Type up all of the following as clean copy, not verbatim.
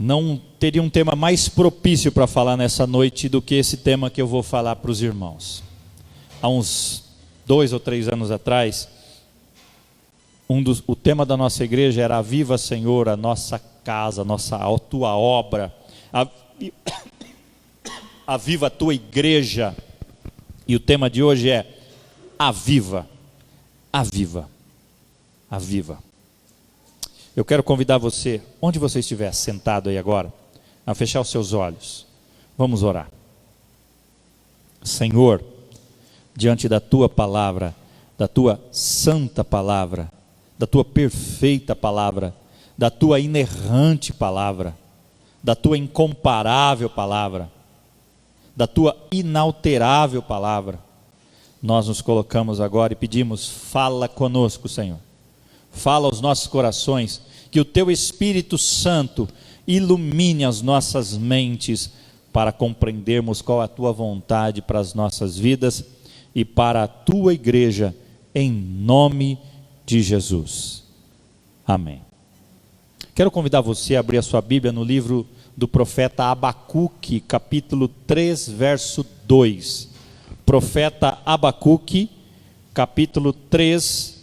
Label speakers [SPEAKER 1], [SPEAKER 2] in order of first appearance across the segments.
[SPEAKER 1] não teria um tema mais propício para falar nessa noite do que esse tema que eu vou falar para os irmãos. Há uns 2 ou 3 anos atrás, o tema da nossa igreja era: Aviva, Senhor, a nossa casa, a tua obra, aviva a tua igreja. E o tema de hoje é: aviva, aviva, aviva. Eu quero convidar você, onde você estiver sentado aí agora, a fechar os seus olhos. Vamos orar. Senhor, diante da tua palavra, da tua santa palavra, da tua perfeita palavra, da tua inerrante palavra, da tua incomparável palavra, da tua inalterável palavra, nós nos colocamos agora e pedimos: fala conosco, Senhor. Fala aos nossos corações, que o teu Espírito Santo ilumine as nossas mentes para compreendermos qual é a tua vontade para as nossas vidas e para a tua igreja, em nome de Jesus. Amém. Quero convidar você a abrir a sua Bíblia no livro do profeta Abacuque, capítulo 3, verso 2. Profeta Abacuque, capítulo 3,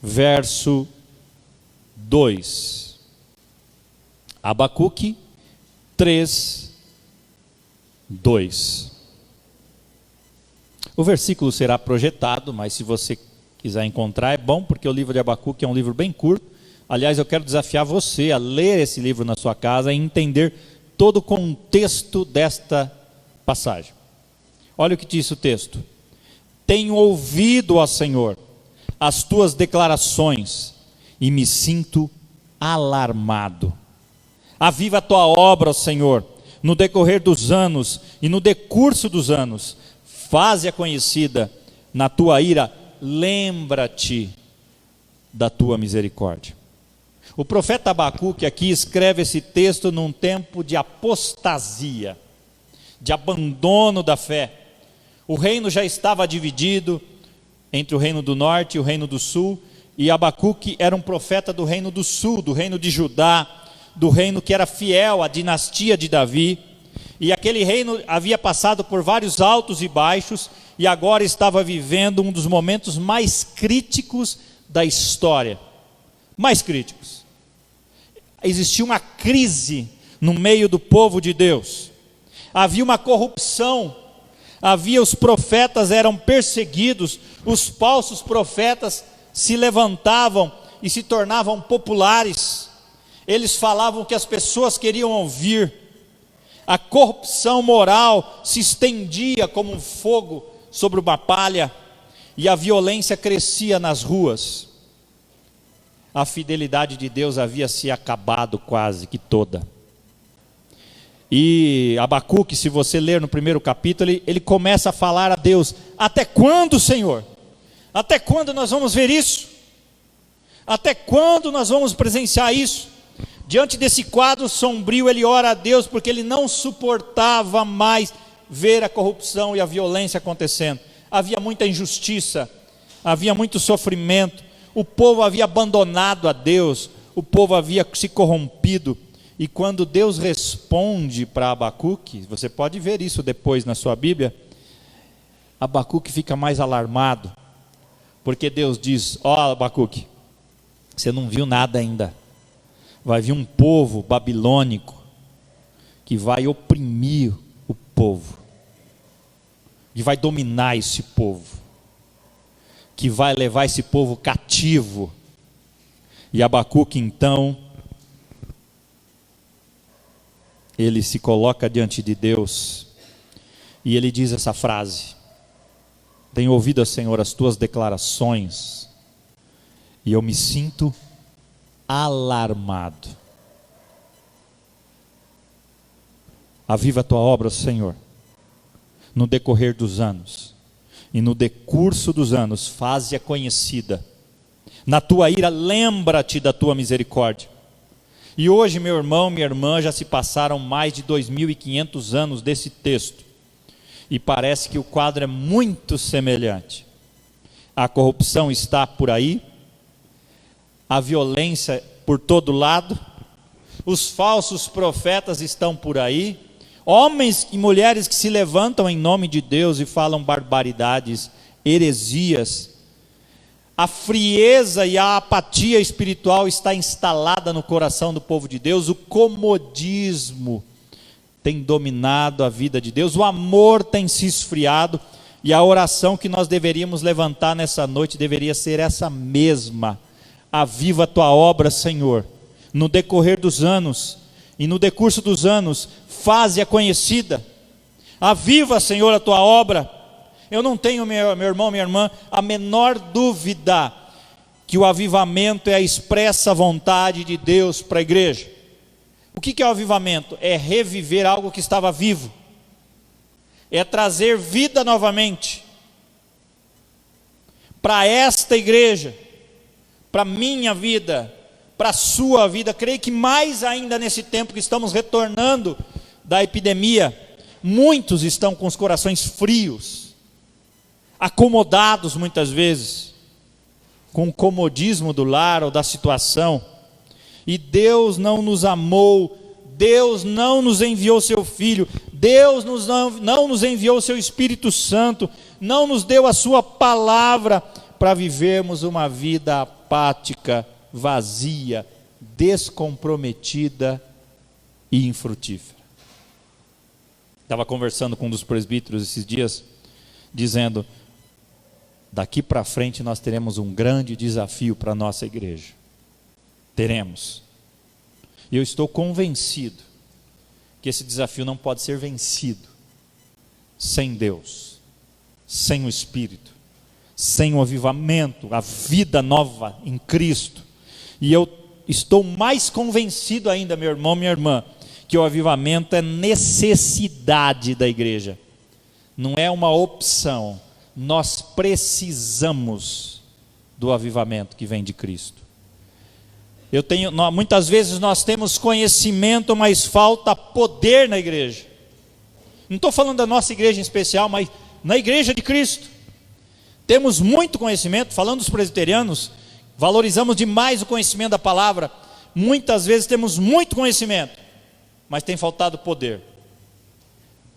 [SPEAKER 1] verso 2. Abacuque 3, 2. O versículo será projetado, mas se você quiser encontrar é bom, porque o livro de Abacuque é um livro bem curto. Aliás, eu quero desafiar você a ler esse livro na sua casa e entender todo o contexto desta passagem. Olha o que diz o texto: tenho ouvido, ó Senhor, as tuas declarações e me sinto alarmado. Aviva a tua obra, ó Senhor, no decorrer dos anos e no decurso dos anos, faze-a conhecida. Na tua ira, lembra-te da tua misericórdia. O profeta Abacuque aqui escreve esse texto num tempo de apostasia, de abandono da fé. O reino já estava dividido entre o reino do norte e o reino do sul, e Abacuque era um profeta do reino do sul, do reino de Judá, do reino que era fiel à dinastia de Davi, e aquele reino havia passado por vários altos e baixos, e agora estava vivendo um dos momentos mais críticos da história. Mais críticos. Existia uma crise no meio do povo de Deus, havia uma corrupção, os profetas eram perseguidos, os falsos profetas se levantavam e se tornavam populares, eles falavam o que as pessoas queriam ouvir, a corrupção moral se estendia como um fogo sobre uma palha, e a violência crescia nas ruas. A fidelidade de Deus havia se acabado quase que toda. E Abacuque, se você ler no primeiro capítulo, ele começa a falar a Deus: até quando, Senhor? Até quando nós vamos ver isso? Até quando nós vamos presenciar isso? Diante desse quadro sombrio, ele ora a Deus, porque ele não suportava mais ver a corrupção e a violência acontecendo. Havia muita injustiça, havia muito sofrimento, o povo havia abandonado a Deus, o povo havia se corrompido. E quando Deus responde para Abacuque, você pode ver isso depois na sua Bíblia, Abacuque fica mais alarmado, porque Deus diz: ó Abacuque, você não viu nada ainda, vai vir um povo babilônico, que vai oprimir o povo, que vai dominar esse povo, que vai levar esse povo cativo. E Abacuque então, ele se coloca diante de Deus, e ele diz essa frase: tenho ouvido, Senhor, as tuas declarações, e eu me sinto alarmado. Aviva a tua obra, Senhor, no decorrer dos anos, e no decurso dos anos, faze-a conhecida. Na tua ira, lembra-te da tua misericórdia. E hoje, meu irmão, minha irmã, já se passaram mais de 2.500 anos desse texto, e parece que o quadro é muito semelhante. A corrupção está por aí, a violência por todo lado, os falsos profetas estão por aí, homens e mulheres que se levantam em nome de Deus e falam barbaridades, heresias. A frieza e a apatia espiritual está instalada no coração do povo de Deus, o comodismo tem dominado a vida de Deus, o amor tem se esfriado, e a oração que nós deveríamos levantar nessa noite deveria ser essa mesma: aviva a tua obra, Senhor, no decorrer dos anos, e no decurso dos anos, faze-a conhecida. Aviva, Senhor, a tua obra. Eu não tenho, meu irmão, minha irmã, a menor dúvida que o avivamento é a expressa vontade de Deus para a igreja. O que é o avivamento? É reviver algo que estava vivo, é trazer vida novamente para esta igreja, para a minha vida, para a sua vida. Creio que mais ainda nesse tempo que estamos retornando da epidemia, muitos estão com os corações frios, acomodados muitas vezes, com o comodismo do lar ou da situação. E Deus não nos amou, Deus não nos enviou seu Filho, Deus não nos enviou seu Espírito Santo, não nos deu a sua palavra para vivermos uma vida apática, vazia, descomprometida e infrutífera. Estava conversando com um dos presbíteros esses dias, dizendo: daqui para frente nós teremos um grande desafio para a nossa igreja. Teremos. E eu estou convencido que esse desafio não pode ser vencido sem Deus, sem o Espírito, sem o avivamento, a vida nova em Cristo. E eu estou mais convencido ainda, meu irmão, minha irmã, que o avivamento é necessidade da igreja, não é uma opção. Nós precisamos do avivamento que vem de Cristo. Muitas vezes nós temos conhecimento, mas falta poder na igreja. Não estou falando da nossa igreja em especial, mas na igreja de Cristo. Temos muito conhecimento, falando dos presbiterianos, valorizamos demais o conhecimento da palavra. Muitas vezes temos muito conhecimento, mas tem faltado poder.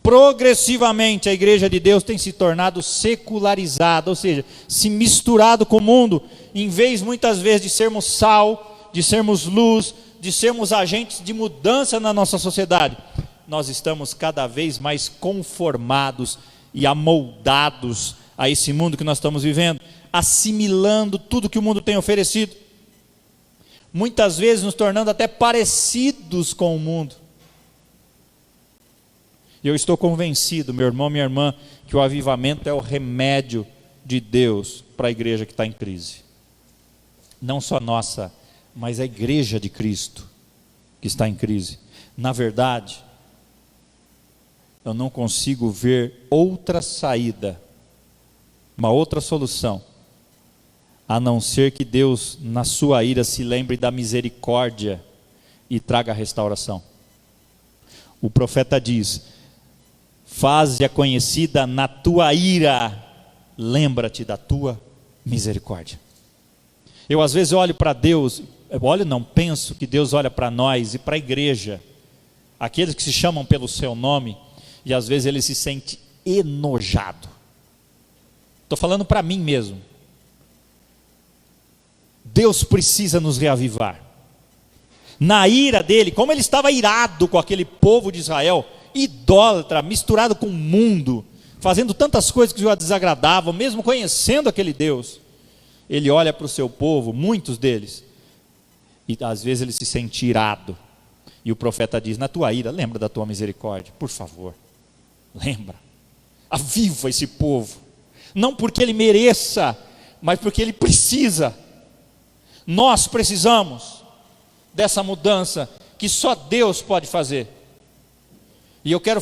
[SPEAKER 1] Progressivamente a igreja de Deus tem se tornado secularizada, ou seja, se misturado com o mundo, em vez muitas vezes de sermos sal, de sermos luz, de sermos agentes de mudança na nossa sociedade. Nós estamos cada vez mais conformados e amoldados a esse mundo que nós estamos vivendo, assimilando tudo que o mundo tem oferecido, muitas vezes nos tornando até parecidos com o mundo. E eu estou convencido, meu irmão, minha irmã, que o avivamento é o remédio de Deus para a igreja que está em crise. Não só nossa, mas a igreja de Cristo que está em crise. Na verdade, eu não consigo ver outra saída, uma outra solução, a não ser que Deus, na sua ira, se lembre da misericórdia e traga a restauração. O profeta diz: faze-a conhecida na tua ira, lembra-te da tua misericórdia. Eu às vezes olho para Deus, penso que Deus olha para nós e para a igreja, aqueles que se chamam pelo seu nome, e às vezes ele se sente enojado. Estou falando para mim mesmo. Deus precisa nos reavivar. Na ira dele, como ele estava irado com aquele povo de Israel, idólatra, misturado com o mundo, fazendo tantas coisas que o desagradavam, mesmo conhecendo aquele Deus, ele olha para o seu povo, muitos deles, e às vezes ele se sente irado, e o profeta diz: na tua ira, lembra da tua misericórdia, por favor, lembra, aviva esse povo, não porque ele mereça, mas porque ele precisa. Nós precisamos dessa mudança que só Deus pode fazer. E eu quero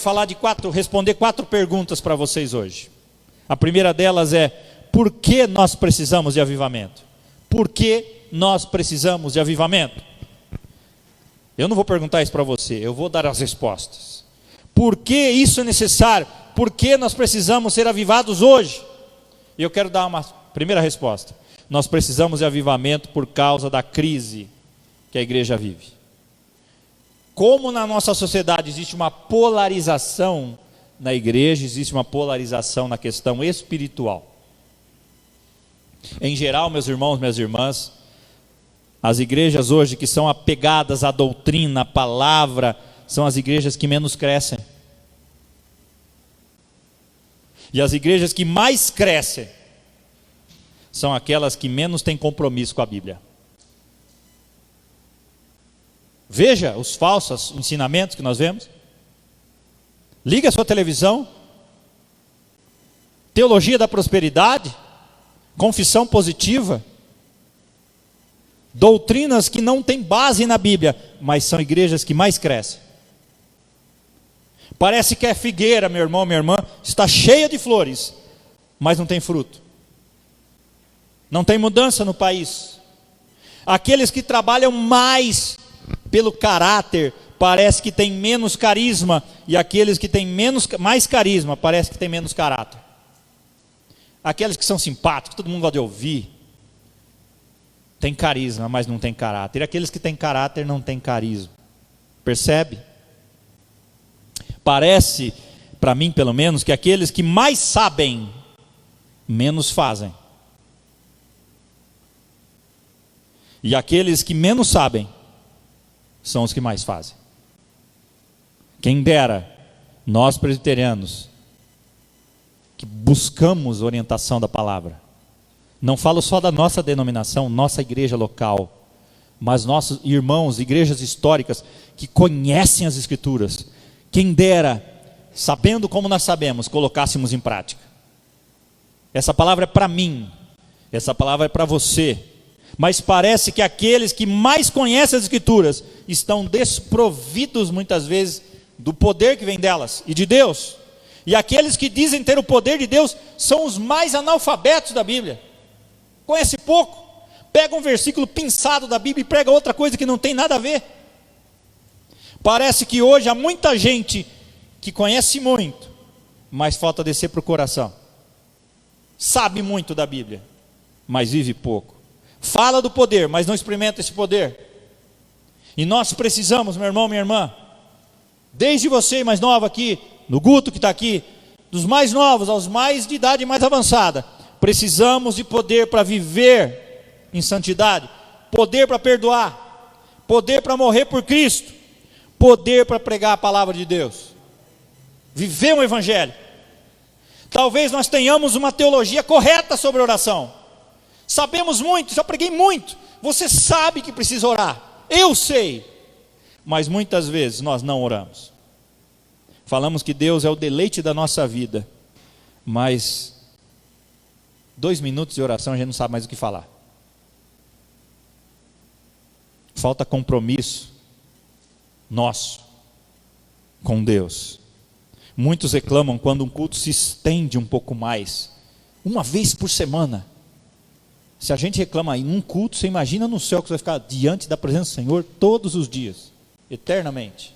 [SPEAKER 1] responder 4 perguntas para vocês hoje. A primeira delas é: por que nós precisamos de avivamento? Por que nós precisamos de avivamento? Eu não vou perguntar isso para você, eu vou dar as respostas. Por que isso é necessário? Por que nós precisamos ser avivados hoje? E eu quero dar uma primeira resposta. Nós precisamos de avivamento por causa da crise que a igreja vive. como na nossa sociedade existe uma polarização na igreja, existe uma polarização na questão espiritual. Em geral, meus irmãos, minhas irmãs, as igrejas hoje que são apegadas à doutrina, à palavra, são as igrejas que menos crescem. E as igrejas que mais crescem são aquelas que menos têm compromisso com a Bíblia. Veja os falsos ensinamentos que nós vemos. Liga a sua televisão. Teologia da prosperidade, confissão positiva, doutrinas que não têm base na Bíblia, mas são igrejas que mais crescem. Parece que é figueira, meu irmão, minha irmã, está cheia de flores, mas não tem fruto. Não tem mudança no país. Aqueles que trabalham mais pelo caráter, parece que tem menos carisma, e aqueles que têm mais carisma, parece que tem menos caráter. Aqueles que são simpáticos, todo mundo gosta de ouvir, tem carisma, mas não tem caráter. E aqueles que têm caráter não têm carisma. Percebe? Parece, para mim pelo menos, que aqueles que mais sabem, menos fazem. E aqueles que menos sabem, são os que mais fazem. Quem dera, nós presbiterianos, que buscamos orientação da palavra, não falo só da nossa denominação, nossa igreja local, mas nossos irmãos, igrejas históricas, que conhecem as Escrituras, quem dera, sabendo como nós sabemos, colocássemos em prática. Essa palavra é para mim, essa palavra é para você, mas parece que aqueles que mais conhecem as Escrituras, estão desprovidos muitas vezes do poder que vem delas, e de Deus, e aqueles que dizem ter o poder de Deus, são os mais analfabetos da Bíblia, conhece pouco, pega um versículo pinçado da Bíblia e prega outra coisa que não tem nada a ver. Parece que hoje há muita gente que conhece muito, mas falta descer para o coração, sabe muito da Bíblia, mas vive pouco, fala do poder, mas não experimenta esse poder. E nós precisamos, meu irmão, minha irmã, desde você mais nova aqui, no Guto que está aqui, dos mais novos aos mais de idade mais avançada, precisamos de poder para viver em santidade, poder para perdoar, poder para morrer por Cristo, poder para pregar a palavra de Deus, viver um evangelho. Talvez nós tenhamos uma teologia correta sobre oração, sabemos muito, já preguei muito, você sabe que precisa orar, eu sei, mas muitas vezes nós não oramos. Falamos que Deus é o deleite da nossa vida, mas 2 minutos de oração a gente não sabe mais o que falar. Falta compromisso nosso com Deus. Muitos reclamam quando um culto se estende um pouco mais, uma vez por semana. Se a gente reclama em um culto, você imagina no céu que você vai ficar diante da presença do Senhor todos os dias, eternamente.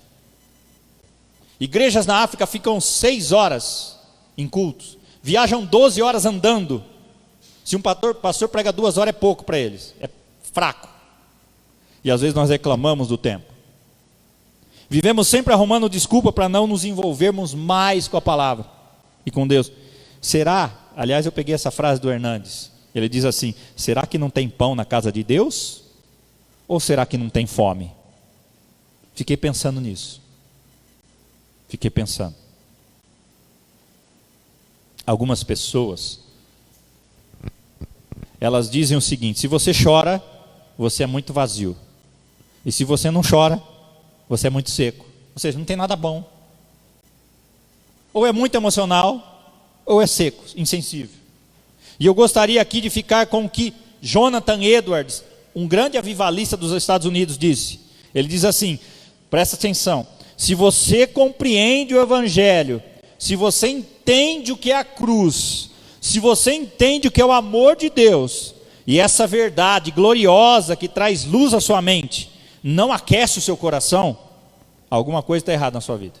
[SPEAKER 1] Igrejas na África ficam 6 horas em cultos, viajam 12 horas andando. Se um pastor prega 2 horas é pouco para eles, é fraco. E às vezes nós reclamamos do tempo. Vivemos sempre arrumando desculpa para não nos envolvermos mais com a palavra e com Deus. Será, aliás eu peguei essa frase do Hernandes, ele diz assim: será que não tem pão na casa de Deus? Ou será que não tem fome? Fiquei pensando nisso. Fiquei pensando. Algumas pessoas, elas dizem o seguinte: se você chora, você é muito vazio. E se você não chora, você é muito seco. Ou seja, não tem nada bom. Ou é muito emocional, ou é seco, insensível. E eu gostaria aqui de ficar com o que Jonathan Edwards, um grande avivalista dos Estados Unidos, disse. Ele diz assim, presta atenção: se você compreende o Evangelho, se você entende o que é a cruz, se você entende o que é o amor de Deus, e essa verdade gloriosa que traz luz à sua mente, não aquece o seu coração, alguma coisa está errada na sua vida.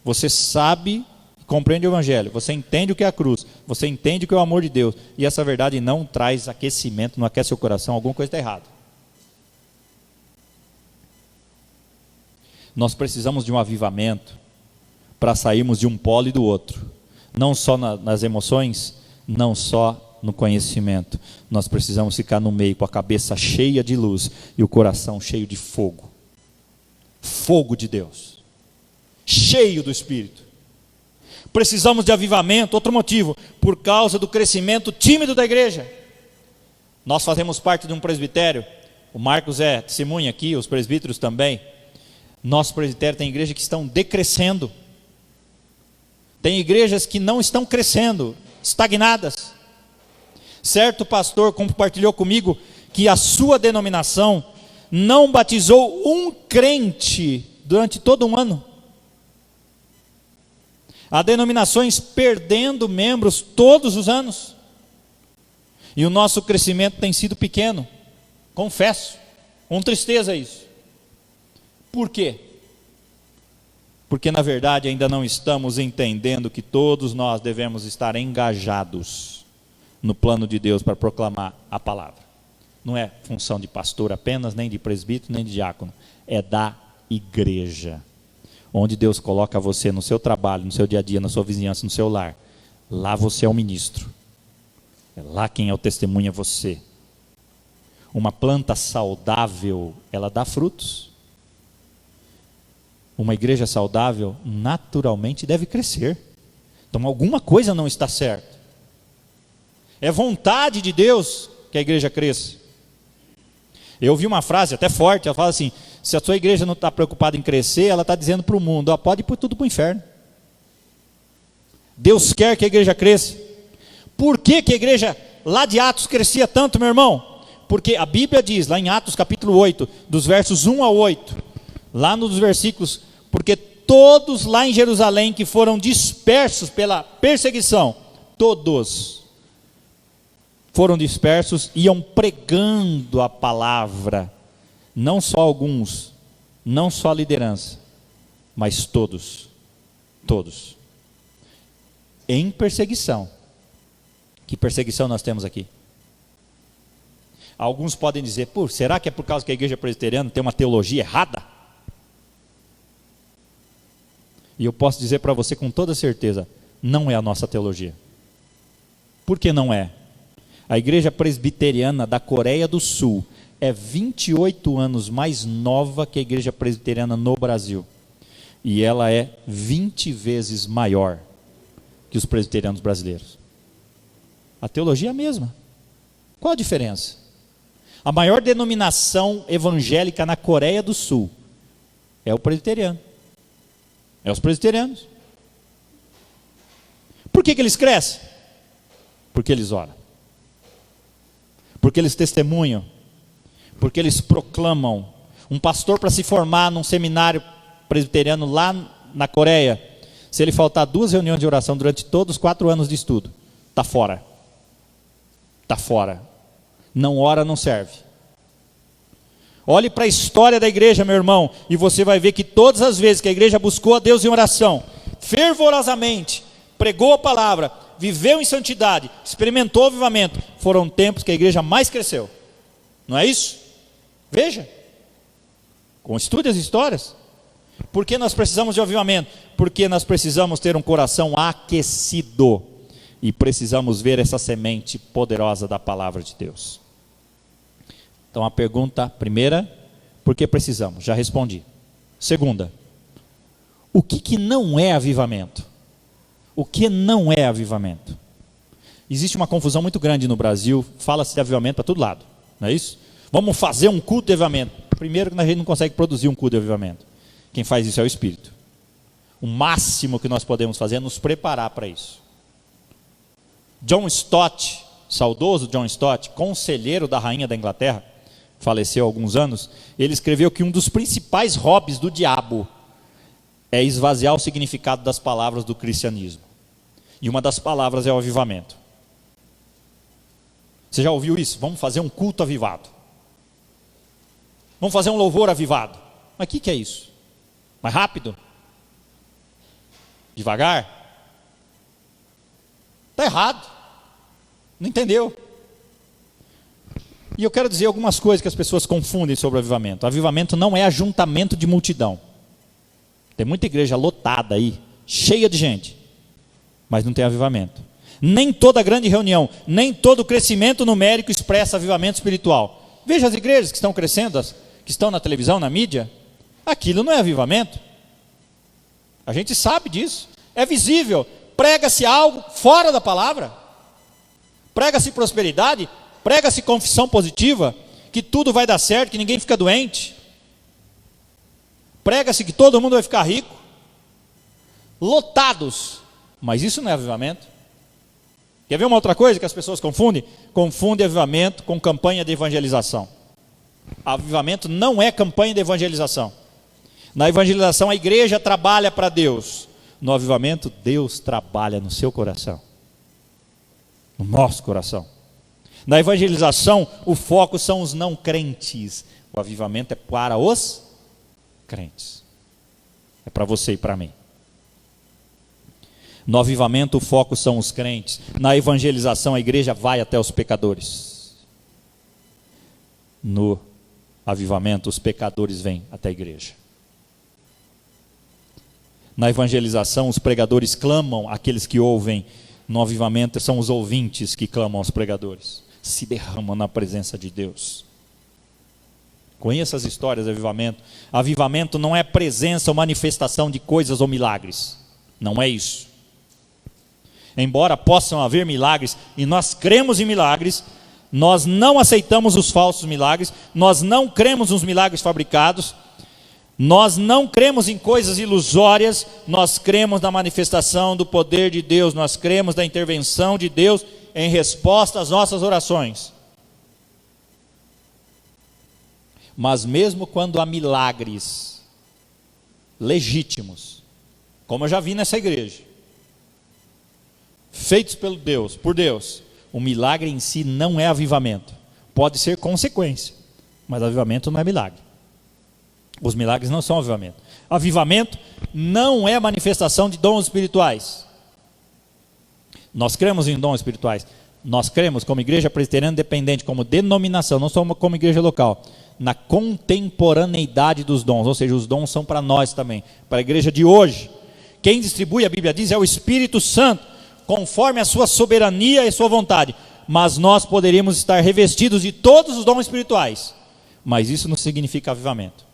[SPEAKER 1] Você sabe, compreende o Evangelho, você entende o que é a cruz, você entende o que é o amor de Deus, e essa verdade não traz aquecimento, não aquece o seu coração, alguma coisa está errada. Nós precisamos de um avivamento para sairmos de um polo e do outro. Não só nas emoções, não só no conhecimento. Nós precisamos ficar no meio com a cabeça cheia de luz e o coração cheio de fogo. Fogo de Deus. Cheio do Espírito. Precisamos de avivamento, outro motivo, por causa do crescimento tímido da igreja. Nós fazemos parte de um presbitério, o Marcos é testemunha aqui, os presbíteros também. Nosso presbitério tem igrejas que estão decrescendo. Tem igrejas que não estão crescendo, estagnadas. Certo pastor compartilhou comigo que a sua denominação não batizou um crente durante todo um ano. Há denominações perdendo membros todos os anos. E o nosso crescimento tem sido pequeno. Confesso, com tristeza isso. Por quê? Porque na verdade ainda não estamos entendendo que todos nós devemos estar engajados no plano de Deus para proclamar a palavra. Não é função de pastor apenas, nem de presbítero, nem de diácono. É da igreja. Onde Deus coloca você no seu trabalho, no seu dia a dia, na sua vizinhança, no seu lar. Lá você é o ministro. É lá quem é o testemunho é você. Uma planta saudável, ela dá frutos. Uma igreja saudável, naturalmente, deve crescer. Então alguma coisa não está certa. É vontade de Deus que a igreja cresça. Eu ouvi uma frase até forte, ela fala assim: se a sua igreja não está preocupada em crescer, ela está dizendo para o mundo, pode ir por tudo para o inferno. Deus quer que a igreja cresça. Por que que a igreja lá de Atos crescia tanto, meu irmão? Porque a Bíblia diz, lá em Atos capítulo 8, dos versos 1 a 8, lá nos versículos, porque todos lá em Jerusalém que foram dispersos pela perseguição, todos foram dispersos, iam pregando a palavra, não só alguns, não só a liderança, mas todos, em perseguição. Que perseguição nós temos aqui? Alguns podem dizer, pô, será que é por causa que a igreja presbiteriana tem uma teologia errada? E eu posso dizer para você com toda certeza, não é a nossa teologia. Por que não é? A igreja presbiteriana da Coreia do Sul é 28 anos mais nova que a igreja presbiteriana no Brasil. E ela é 20 vezes maior que os presbiterianos brasileiros. A teologia é a mesma. Qual a diferença? A maior denominação evangélica na Coreia do Sul é o presbiteriano. É os presbiterianos. Por que eles crescem? Porque eles oram. Porque eles testemunham. Porque eles proclamam. Um pastor, para se formar num seminário presbiteriano lá na Coreia, se ele faltar 2 reuniões de oração durante todos os 4 anos de estudo, está fora. Está fora. Não ora, não serve. Olhe para a história da igreja, meu irmão, e você vai ver que todas as vezes que a igreja buscou a Deus em oração, fervorosamente, pregou a palavra, viveu em santidade, experimentou o avivamento, foram tempos que a igreja mais cresceu. Não é isso? Veja. Estude as histórias. Por que nós precisamos de avivamento? Porque nós precisamos ter um coração aquecido. E precisamos ver essa semente poderosa da palavra de Deus. Então a pergunta primeira, por que precisamos? Já respondi. Segunda, o que não é avivamento? O que não é avivamento? Existe uma confusão muito grande no Brasil, fala-se de avivamento para todo lado, não é isso? Vamos fazer um culto de avivamento. Primeiro que a gente não consegue produzir um culto de avivamento. Quem faz isso é o Espírito. O máximo que nós podemos fazer é nos preparar para isso. John Stott, saudoso John Stott, conselheiro da rainha da Inglaterra, faleceu há alguns anos, ele escreveu que um dos principais hobbies do diabo é esvaziar o significado das palavras do cristianismo. E uma das palavras é o avivamento. Você já ouviu isso? Vamos fazer um culto avivado. Vamos fazer um louvor avivado. Mas o que é isso? Mais rápido? Devagar? Está errado. Não entendeu? E eu quero dizer algumas coisas que as pessoas confundem sobre o avivamento. O avivamento não é ajuntamento de multidão. Tem muita igreja lotada aí, cheia de gente, mas não tem avivamento. Nem toda grande reunião, nem todo crescimento numérico expressa avivamento espiritual. Veja as igrejas que estão crescendo, as que estão na televisão, na mídia. Aquilo não é avivamento. A gente sabe disso, é visível. Prega-se algo fora da palavra, prega-se prosperidade, prega-se confissão positiva, que tudo vai dar certo, que ninguém fica doente, prega-se que todo mundo vai ficar rico, lotados, mas isso não é avivamento. Quer ver uma outra coisa que as pessoas confundem? Confundem avivamento com campanha de evangelização. Avivamento não é campanha de evangelização. Na evangelização a igreja trabalha para Deus. No avivamento, Deus trabalha no seu coração, no nosso coração. Na evangelização, o foco são os não crentes. O avivamento é para os crentes. É para você e para mim. No avivamento, o foco são os crentes. Na evangelização, a igreja vai até os pecadores. No avivamento, os pecadores vêm até a igreja. Na evangelização, os pregadores clamam àqueles que ouvem. No avivamento, são os ouvintes que clamam aos pregadores. Se derramam na presença de Deus. Conheça as histórias de avivamento. Avivamento não é presença ou manifestação de coisas ou milagres. Não é isso. Embora possam haver milagres, e nós cremos em milagres, nós não aceitamos os falsos milagres, nós não cremos nos milagres fabricados, nós não cremos em coisas ilusórias, nós cremos na manifestação do poder de Deus, nós cremos na intervenção de Deus em resposta às nossas orações. Mas mesmo quando há milagres legítimos, como eu já vi nessa igreja, feitos por Deus, o milagre em si não é avivamento. Pode ser consequência, mas avivamento não é milagre. Os milagres não são avivamento. Avivamento não é manifestação de dons espirituais. Nós cremos em dons espirituais. Nós cremos como igreja presbiteriana independente, como denominação, não somos como igreja local, na contemporaneidade dos dons, ou seja, os dons são para nós também, para a igreja de hoje. Quem distribui, a Bíblia diz, é o Espírito Santo, conforme a sua soberania e sua vontade. Mas nós poderíamos estar revestidos de todos os dons espirituais, mas isso não significa avivamento.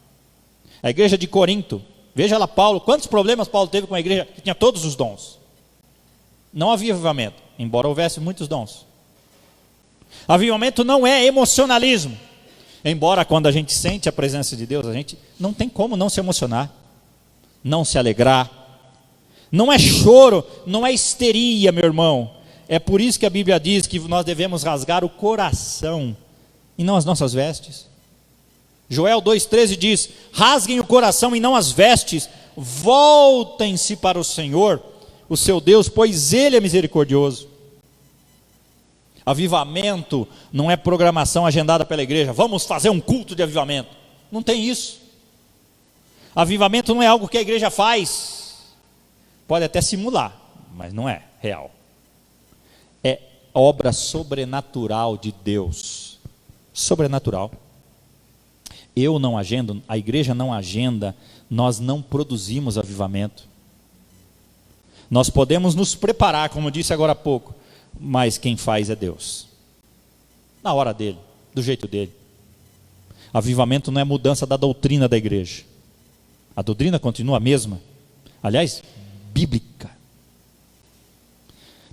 [SPEAKER 1] A igreja de Corinto, veja lá Paulo, quantos problemas Paulo teve com a igreja que tinha todos os dons. Não havia avivamento, embora houvesse muitos dons. Avivamento não é emocionalismo, embora quando a gente sente a presença de Deus, a gente não tem como não se emocionar, não se alegrar. Não é choro, não é histeria, meu irmão. É por isso que a Bíblia diz que nós devemos rasgar o coração e não as nossas vestes. Joel 2,13 diz: rasguem o coração e não as vestes, voltem-se para o Senhor, o seu Deus, pois Ele é misericordioso. Avivamento não é programação agendada pela igreja, vamos fazer um culto de avivamento. Não tem isso. Avivamento não é algo que a igreja faz. Pode até simular, mas não é real. É obra sobrenatural de Deus. Sobrenatural. Eu não agendo, a igreja não agenda, nós não produzimos avivamento. Nós podemos nos preparar, como eu disse agora há pouco, mas quem faz é Deus. Na hora dele, do jeito dele. Avivamento não é mudança da doutrina da igreja. A doutrina continua a mesma. Aliás, bíblica.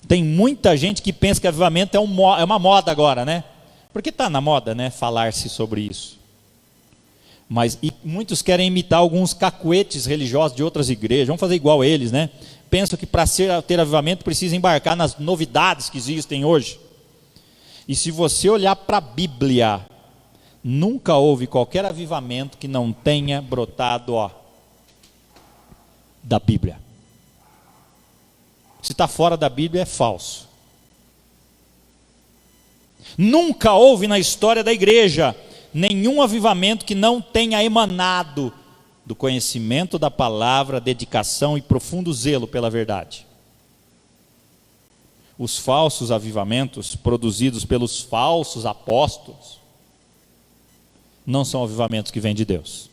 [SPEAKER 1] Tem muita gente que pensa que avivamento é uma moda agora, né? Porque está na moda, né? Falar-se sobre isso. Mas muitos querem imitar alguns cacuetes religiosos de outras igrejas. Vamos fazer igual a eles, né? Pensam que para ter avivamento precisa embarcar nas novidades que existem hoje. E se você olhar para a Bíblia, nunca houve qualquer avivamento que não tenha brotado da Bíblia. Se está fora da Bíblia é falso. Nunca houve na história da igreja nenhum avivamento que não tenha emanado do conhecimento da palavra, dedicação e profundo zelo pela verdade. Os falsos avivamentos produzidos pelos falsos apóstolos não são avivamentos que vêm de Deus.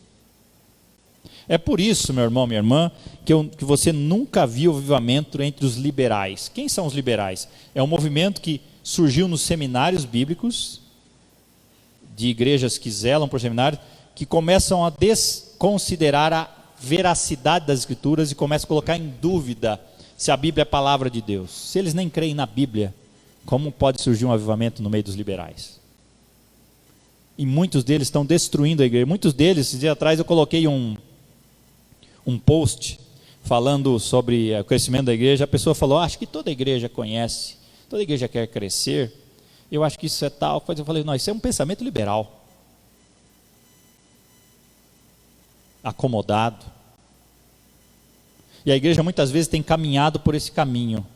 [SPEAKER 1] É por isso, meu irmão, minha irmã, que você nunca viu o avivamento entre os liberais. Quem são os liberais? É um movimento que surgiu nos seminários bíblicos, de igrejas que zelam por seminários, que começam a desconsiderar a veracidade das Escrituras e começam a colocar em dúvida se a Bíblia é a palavra de Deus. Se eles nem creem na Bíblia, como pode surgir um avivamento no meio dos liberais? E muitos deles estão destruindo a igreja. Muitos deles, esses dias atrás eu coloquei um post falando sobre o crescimento da igreja. A pessoa falou, acho que toda igreja conhece, toda igreja quer crescer, eu acho que isso é tal. Eu falei, não, isso é um pensamento liberal, acomodado. E a igreja muitas vezes tem caminhado por esse caminho.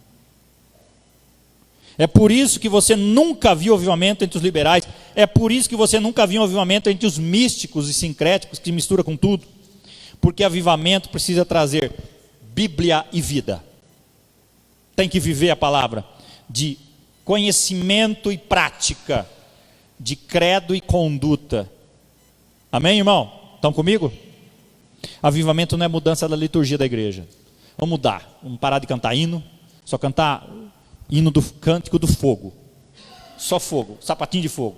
[SPEAKER 1] É por isso que você nunca viu avivamento entre os liberais. É por isso que você nunca viu um avivamento entre os místicos e sincréticos, que mistura com tudo. Porque avivamento precisa trazer Bíblia e vida. Tem que viver a palavra de conhecimento e prática, de credo e conduta. Amém, irmão? Estão comigo? Avivamento não é mudança da liturgia da igreja. Vamos mudar, vamos parar de cantar hino, só cantar hino do cântico do fogo, só fogo, sapatinho de fogo.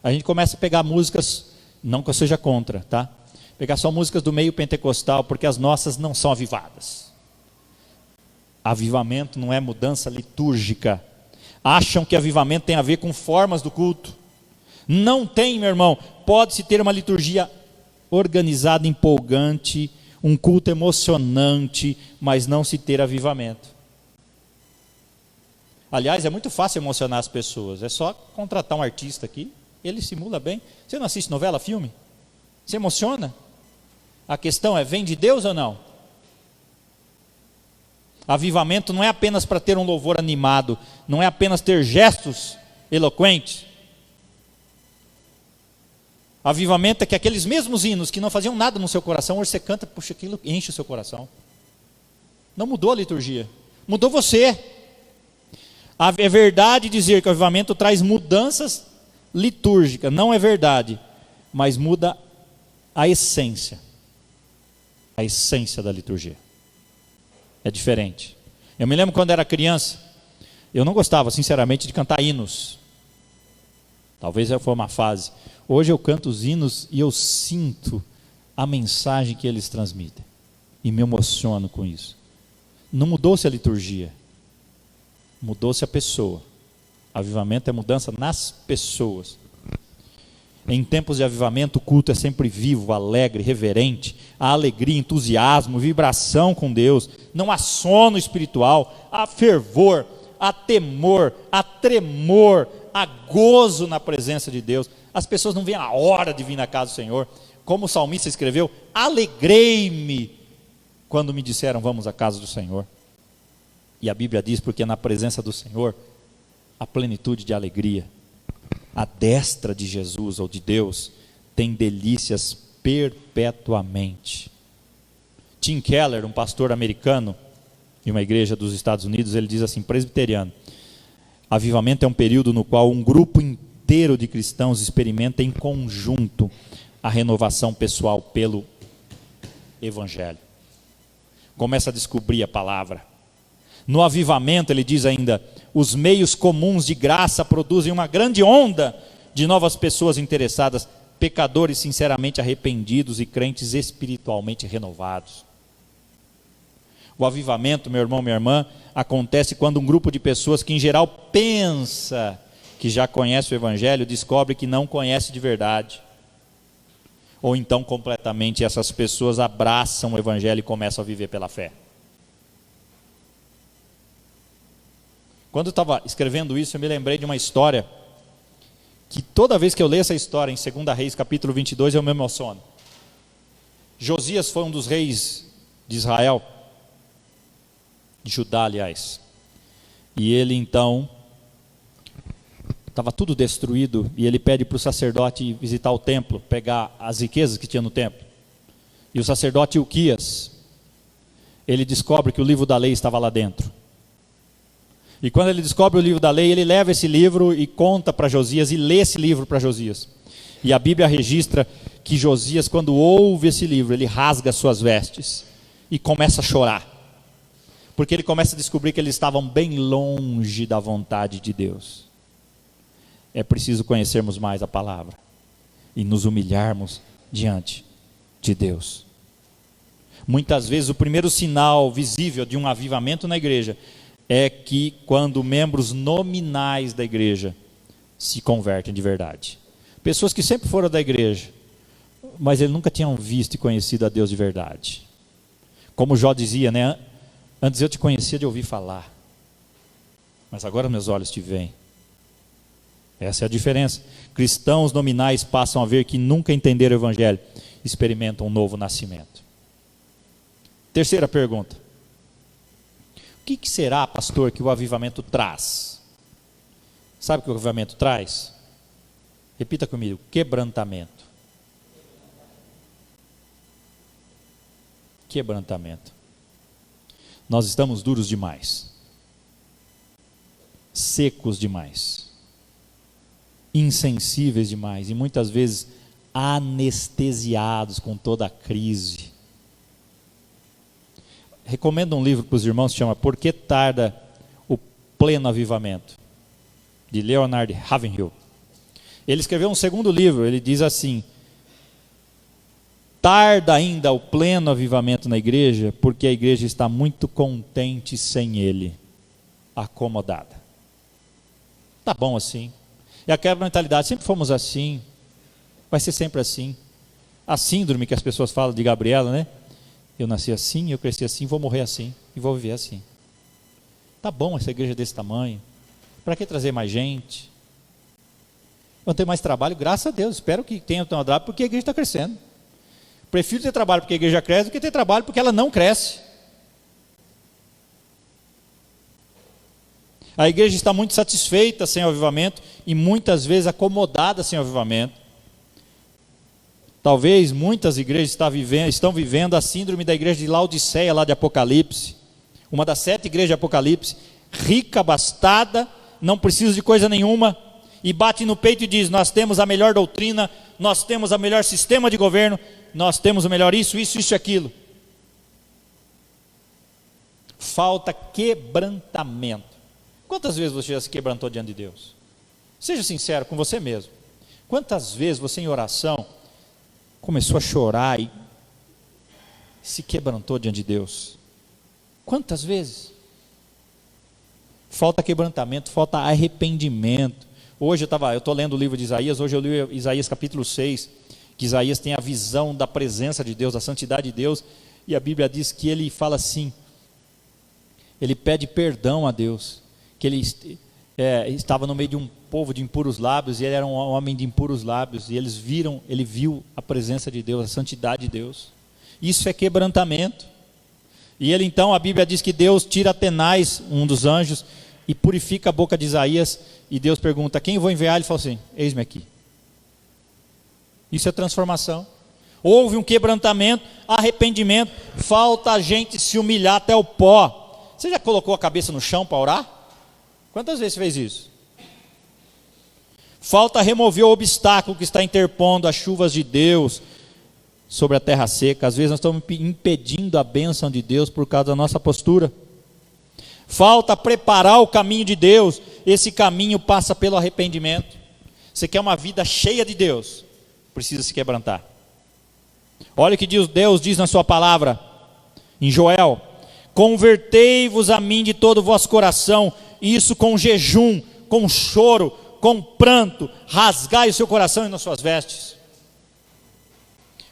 [SPEAKER 1] A gente começa a pegar músicas, não que eu seja contra, tá? Pegar só músicas do meio pentecostal, porque as nossas não são avivadas. Avivamento não é mudança litúrgica. Acham que avivamento tem a ver com formas do culto. Não tem, meu irmão. Pode-se ter uma liturgia organizada, empolgante, um culto emocionante, mas não se ter avivamento. Aliás, é muito fácil emocionar as pessoas. É só contratar um artista aqui, ele simula bem. Você não assiste novela, filme? Você emociona? A questão é, vem de Deus ou não? Avivamento não é apenas para ter um louvor animado, não é apenas ter gestos eloquentes. Avivamento é que aqueles mesmos hinos que não faziam nada no seu coração, hoje você canta, puxa, aquilo enche o seu coração. Não mudou a liturgia, mudou você. É verdade dizer que o avivamento traz mudanças litúrgicas, não é verdade, mas muda a essência da liturgia. É diferente. Eu me lembro quando era criança, eu não gostava, sinceramente, de cantar hinos. Talvez foi uma fase. Hoje eu canto os hinos e eu sinto a mensagem que eles transmitem. E me emociono com isso. Não mudou-se a liturgia. Mudou-se a pessoa. Avivamento é mudança nas pessoas. Em tempos de avivamento, o culto é sempre vivo, alegre, reverente. Há alegria, entusiasmo, vibração com Deus. Não há sono espiritual, há fervor, há temor, há tremor, há gozo na presença de Deus. As pessoas não veem a hora de vir na casa do Senhor. Como o salmista escreveu, alegrei-me quando me disseram, vamos à casa do Senhor. E a Bíblia diz, porque na presença do Senhor, a plenitude de alegria. A destra de Jesus ou de Deus tem delícias perpetuamente. Tim Keller, um pastor americano de uma igreja dos Estados Unidos, ele diz assim, presbiteriano: avivamento é um período no qual um grupo inteiro de cristãos experimenta em conjunto a renovação pessoal pelo Evangelho. Começa a descobrir a palavra. No avivamento, ele diz ainda, os meios comuns de graça produzem uma grande onda de novas pessoas interessadas, pecadores sinceramente arrependidos e crentes espiritualmente renovados. O avivamento, meu irmão, minha irmã, acontece quando um grupo de pessoas que em geral pensa que já conhece o Evangelho, descobre que não conhece de verdade. Ou então completamente essas pessoas abraçam o Evangelho e começam a viver pela fé. Quando eu estava escrevendo isso, eu me lembrei de uma história, que toda vez que eu leio essa história, em 2 Reis, capítulo 22, eu me emociono. Josias foi um dos reis de Israel, de Judá, aliás. E ele então, estava tudo destruído, e ele pede para o sacerdote visitar o templo, pegar as riquezas que tinha no templo. E o sacerdote Ilquias, ele descobre que o livro da lei estava lá dentro. E quando ele descobre o livro da lei, ele leva esse livro e conta para Josias, e lê esse livro para Josias. E a Bíblia registra que Josias, quando ouve esse livro, ele rasga suas vestes e começa a chorar, porque ele começa a descobrir que eles estavam bem longe da vontade de Deus. É preciso conhecermos mais a palavra e nos humilharmos diante de Deus. Muitas vezes o primeiro sinal visível de um avivamento na igreja é que quando membros nominais da igreja se convertem de verdade. Pessoas que sempre foram da igreja, mas eles nunca tinham visto e conhecido a Deus de verdade. Como Jó dizia, né? Antes eu te conhecia de ouvir falar, mas agora meus olhos te veem. Essa é a diferença. Cristãos nominais passam a ver que nunca entenderam o evangelho, experimentam um novo nascimento. Terceira pergunta: o que será, pastor, que o avivamento traz? Sabe o que o avivamento traz? Repita comigo: quebrantamento. Quebrantamento. Nós estamos duros demais, secos demais, insensíveis demais e muitas vezes anestesiados com toda a crise. Recomendo um livro para os irmãos, se chama Por que Tarda o Pleno Avivamento, de Leonard Ravenhill. Ele escreveu um segundo livro, ele diz assim: tarda ainda o pleno avivamento na igreja, porque a igreja está muito contente sem ele, acomodada. Tá bom assim. E aquela mentalidade, sempre fomos assim, vai ser sempre assim. A síndrome que as pessoas falam de Gabriela, né? Eu nasci assim, eu cresci assim, vou morrer assim, e vou viver assim. Tá bom essa igreja desse tamanho, para que trazer mais gente? Vão ter mais trabalho, graças a Deus, espero que tenham trabalho, porque a igreja está crescendo. Prefiro ter trabalho porque a igreja cresce do que ter trabalho porque ela não cresce. A igreja está muito satisfeita sem o avivamento e muitas vezes acomodada sem o avivamento. Talvez muitas igrejas estão vivendo a síndrome da igreja de Laodiceia, lá de Apocalipse. Uma das 7 igrejas de Apocalipse, rica, abastada, não precisa de coisa nenhuma, e bate no peito e diz: nós temos a melhor doutrina, nós temos o melhor sistema de governo, nós temos o melhor isso e aquilo. Falta quebrantamento. Quantas vezes você já se quebrantou diante de Deus? Seja sincero com você mesmo. Quantas vezes você em oração começou a chorar e se quebrantou diante de Deus? Quantas vezes? Falta quebrantamento, falta arrependimento. Hoje eu estou lendo o livro de Isaías, hoje eu li Isaías capítulo 6, que Isaías tem a visão da presença de Deus, da santidade de Deus, e a Bíblia diz que ele fala assim, ele pede perdão a Deus, que ele estava no meio de um povo de impuros lábios, e ele era um homem de impuros lábios, e ele viu a presença de Deus, a santidade de Deus. Isso é quebrantamento. E ele então, a Bíblia diz que Deus tira Atenais, um dos anjos, e purifica a boca de Isaías, e Deus pergunta: quem eu vou enviar? Ele fala assim: eis-me aqui. Isso é transformação. Houve um quebrantamento, arrependimento, falta a gente se humilhar até o pó. Você já colocou a cabeça no chão para orar? Quantas vezes você fez isso? Falta remover o obstáculo que está interpondo as chuvas de Deus sobre a terra seca. Às vezes nós estamos impedindo a bênção de Deus por causa da nossa postura. Falta preparar o caminho de Deus. Esse caminho passa pelo arrependimento. Você quer uma vida cheia de Deus, precisa se quebrantar. Olha o que Deus diz na sua palavra, em Joel: convertei-vos a mim de todo o vosso coração, isso com jejum, com choro, com pranto, rasgai o seu coração e nas suas vestes,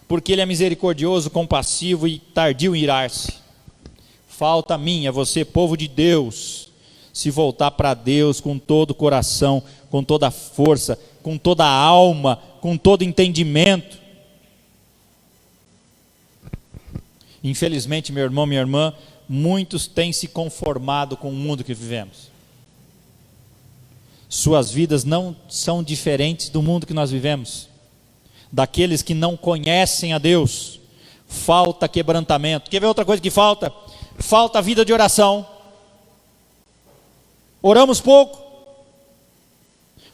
[SPEAKER 1] porque ele é misericordioso, compassivo e tardio em irar-se. Falta a mim, a você, povo de Deus, se voltar para Deus com todo o coração, com toda a força, com toda a alma, com todo entendimento. Infelizmente, meu irmão, minha irmã, muitos têm se conformado com o mundo que vivemos. Suas vidas não são diferentes do mundo que nós vivemos, daqueles que não conhecem a Deus. Falta quebrantamento. Quer ver outra coisa que falta? Falta vida de oração. Oramos pouco.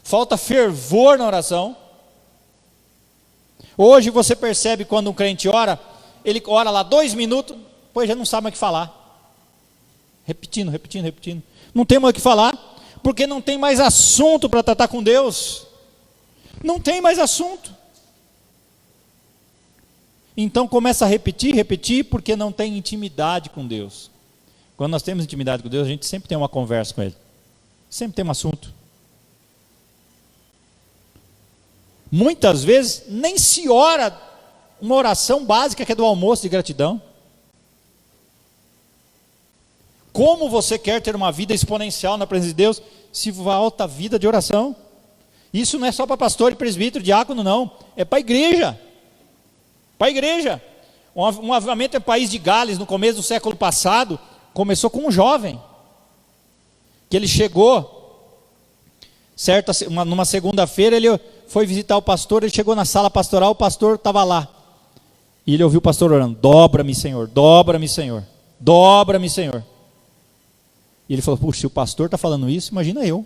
[SPEAKER 1] Falta fervor na oração. Hoje você percebe quando um crente ora, ele ora lá 2 minutos, depois já não sabe mais o que falar. Repetindo. Não tem mais o que falar, porque não tem mais assunto para tratar com Deus. Não tem mais assunto. Então começa a repetir, porque não tem intimidade com Deus. Quando nós temos intimidade com Deus, a gente sempre tem uma conversa com Ele. Sempre tem um assunto. Muitas vezes nem se ora uma oração básica que é do almoço de gratidão. Como você quer ter uma vida exponencial na presença de Deus se falta a vida de oração? Isso não é só para pastor e presbítero, diácono, não. É para a igreja. Para a igreja. Um avivamento em País de Gales, no começo do século passado, começou com um jovem. Que ele chegou, numa segunda-feira, ele foi visitar o pastor, ele chegou na sala pastoral, o pastor estava lá. E ele ouviu o pastor orando: dobra-me, Senhor, dobra-me, Senhor, dobra-me, Senhor. E ele falou: puxa, se o pastor está falando isso, imagina eu.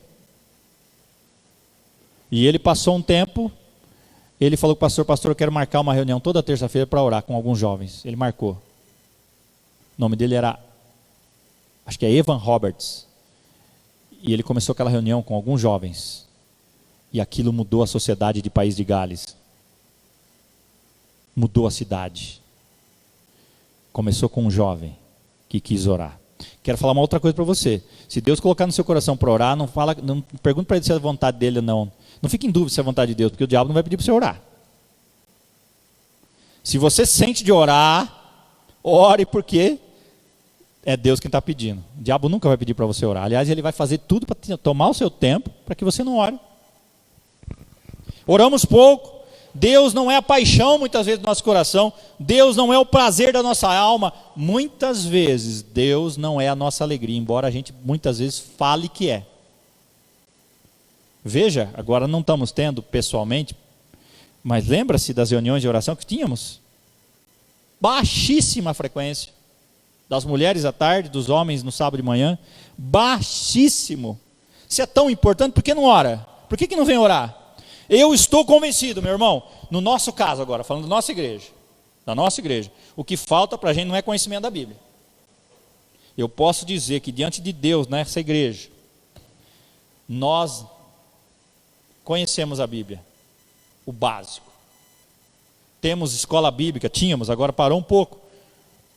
[SPEAKER 1] E ele passou um tempo, ele falou com o pastor, eu quero marcar uma reunião toda terça-feira para orar com alguns jovens. Ele marcou. O nome dele era, acho que é Evan Roberts. E ele começou aquela reunião com alguns jovens. E aquilo mudou a sociedade de País de Gales. Mudou a cidade. Começou com um jovem que quis orar. Quero falar uma outra coisa para você. Se Deus colocar no seu coração para orar, não pergunte para ele se é a vontade dele ou não. Não fique em dúvida se é a vontade de Deus, porque o diabo não vai pedir para você orar. Se você sente de orar, ore, porque é Deus quem está pedindo. O diabo nunca vai pedir para você orar. Aliás, ele vai fazer tudo para tomar o seu tempo, para que você não ore. Oramos pouco. Deus não é a paixão muitas vezes do nosso coração. Deus não é o prazer da nossa alma. Muitas vezes Deus não é a nossa alegria, embora a gente muitas vezes fale que é. Veja, agora não estamos tendo pessoalmente, mas lembra-se das reuniões de oração que tínhamos? Baixíssima frequência. Das mulheres à tarde, dos homens no sábado de manhã. Baixíssimo. Se é tão importante, por que não ora? Por que não vem orar? Eu estou convencido, meu irmão, no nosso caso agora, falando da nossa igreja, o que falta para a gente não é conhecimento da Bíblia. Eu posso dizer que diante de Deus, nessa igreja, nós conhecemos a Bíblia, o básico. Temos escola bíblica, tínhamos, agora parou um pouco.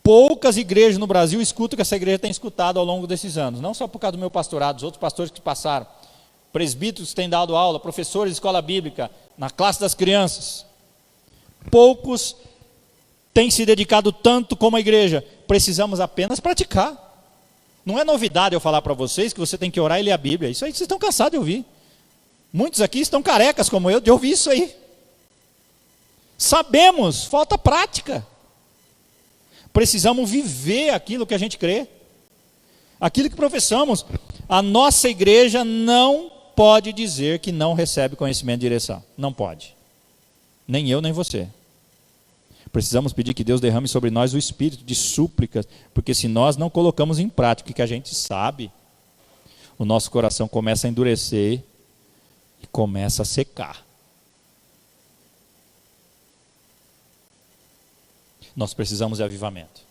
[SPEAKER 1] Poucas igrejas no Brasil escutam o que essa igreja tem escutado ao longo desses anos, não só por causa do meu pastorado, dos outros pastores que passaram. Presbíteros têm dado aula, professores de escola bíblica, na classe das crianças. Poucos têm se dedicado tanto como a igreja. Precisamos apenas praticar. Não é novidade eu falar para vocês que você tem que orar e ler a Bíblia. Isso aí vocês estão cansados de ouvir. Muitos aqui estão carecas como eu de ouvir isso aí. Sabemos, falta prática. Precisamos viver aquilo que a gente crê. Aquilo que professamos. A nossa igreja não pode dizer que não recebe conhecimento e direção. Não pode. Nem eu, nem você. Precisamos pedir que Deus derrame sobre nós o espírito de súplicas, porque se nós não colocamos em prática o que a gente sabe, o nosso coração começa a endurecer e começa a secar. Nós precisamos de avivamento.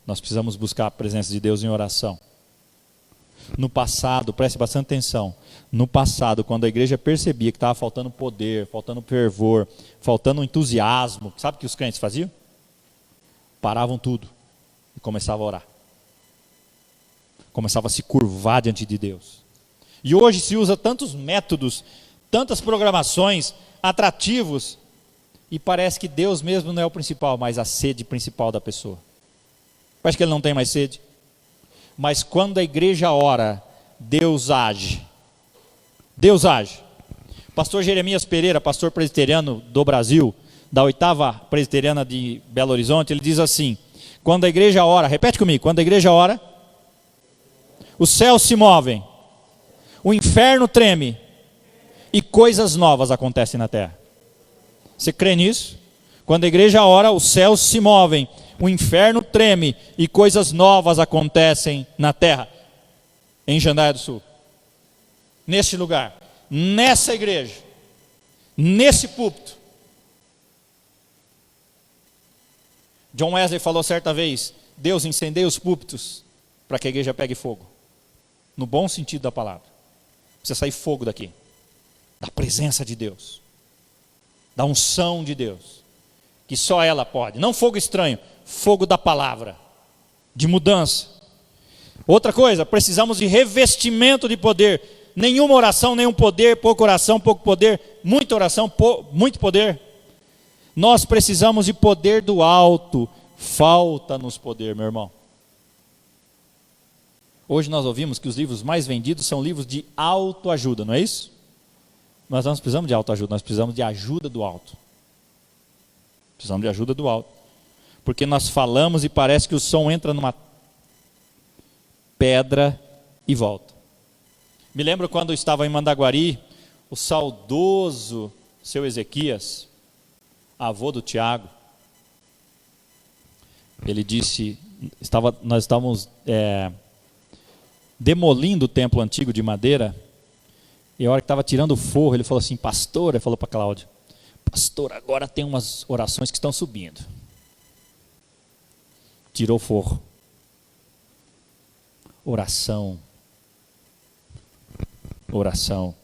[SPEAKER 1] Nós precisamos buscar a presença de Deus em oração. No passado, preste bastante atenção, no passado, quando a igreja percebia que estava faltando poder, faltando fervor, faltando entusiasmo, sabe o que os crentes faziam? Paravam tudo e começavam a orar. Começavam a se curvar diante de Deus. E hoje se usa tantos métodos, tantas programações, atrativos, e parece que Deus mesmo não é o principal, mas a sede principal da pessoa. Parece que ele não tem mais sede. Mas quando a igreja ora, Deus age. Deus age. Pastor Jeremias Pereira, pastor presbiteriano do Brasil, da 8ª presbiteriana de Belo Horizonte, ele diz assim: quando a igreja ora, repete comigo, quando a igreja ora, os céus se movem, o inferno treme e coisas novas acontecem na terra. Você crê nisso? Quando a igreja ora, os céus se movem, o inferno treme e coisas novas acontecem na terra. Em Jandaia do Sul. Neste lugar. Nessa igreja. nesse púlpito. John Wesley falou certa vez: Deus incendeia os púlpitos para que a igreja pegue fogo, no bom sentido da palavra. Precisa sair fogo daqui, da presença de Deus, da unção de Deus, que só ela pode. Não fogo estranho, fogo da palavra, de mudança. Outra coisa, precisamos de revestimento de poder. Nenhuma oração, nenhum poder, pouca oração, pouco poder, muita oração, muito poder. Nós precisamos de poder do alto. Falta-nos poder, meu irmão. Hoje nós ouvimos que os livros mais vendidos são livros de autoajuda, não é isso? Nós não precisamos de autoajuda, nós precisamos de ajuda do alto. Precisamos de ajuda do alto. Porque nós falamos e parece que o som entra numa pedra e volta. Me lembro quando eu estava em Mandaguari, o saudoso seu Ezequias, avô do Tiago, ele disse, nós estávamos demolindo o templo antigo de madeira, e a hora que estava tirando o forro, ele falou assim: pastor, ele falou para Cláudia, pastor, agora tem umas orações que estão subindo. Tirou o forro. Oração. Oração.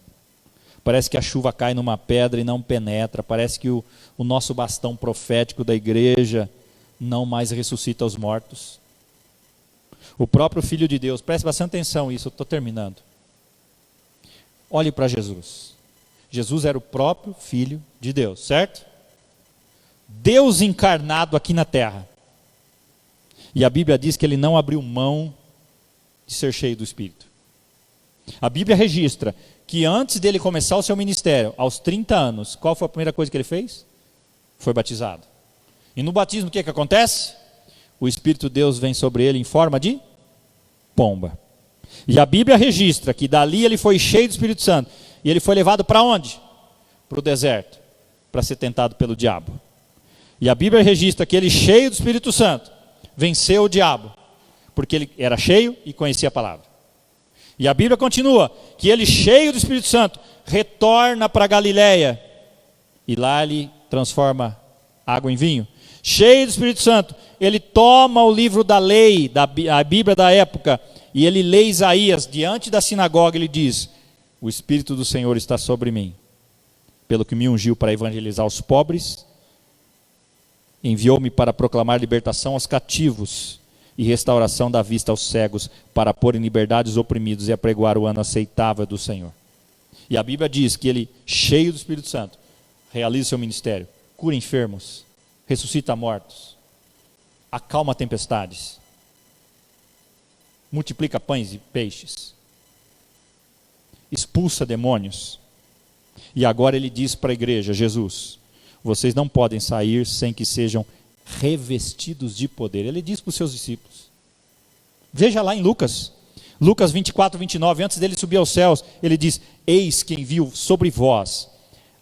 [SPEAKER 1] Parece que a chuva cai numa pedra e não penetra. Parece que o nosso bastão profético da igreja não mais ressuscita os mortos. O próprio Filho de Deus, preste bastante atenção nisso, eu estou terminando. Olhe para Jesus. Jesus era o próprio Filho de Deus, certo? Deus encarnado aqui na terra. E a Bíblia diz que ele não abriu mão de ser cheio do Espírito. A Bíblia registra que antes dele começar o seu ministério, aos 30 anos, qual foi a primeira coisa que ele fez? Foi batizado. E no batismo o que acontece? O Espírito de Deus vem sobre ele em forma de pomba. E a Bíblia registra que dali ele foi cheio do Espírito Santo. E ele foi levado para onde? Para o deserto, para ser tentado pelo diabo. E a Bíblia registra que ele, cheio do Espírito Santo, venceu o diabo, porque ele era cheio e conhecia a palavra. E a Bíblia continua, que ele, cheio do Espírito Santo, retorna para Galiléia, e lá ele transforma água em vinho. Cheio do Espírito Santo, ele toma o livro da lei, a Bíblia da época, e ele lê Isaías, diante da sinagoga, ele diz: o Espírito do Senhor está sobre mim, pelo que me ungiu para evangelizar os pobres, enviou-me para proclamar libertação aos cativos, e restauração da vista aos cegos, para pôr em liberdade os oprimidos e apregoar o ano aceitável do Senhor. E a Bíblia diz que ele, cheio do Espírito Santo, realiza seu ministério, cura enfermos, ressuscita mortos, acalma tempestades, multiplica pães e peixes, expulsa demônios. E agora ele diz para a igreja: Jesus, vocês não podem sair sem que sejam revestidos de poder. Ele diz para os seus discípulos. Veja lá em Lucas 24, 29, antes dele subir aos céus, ele diz: eis que envio sobre vós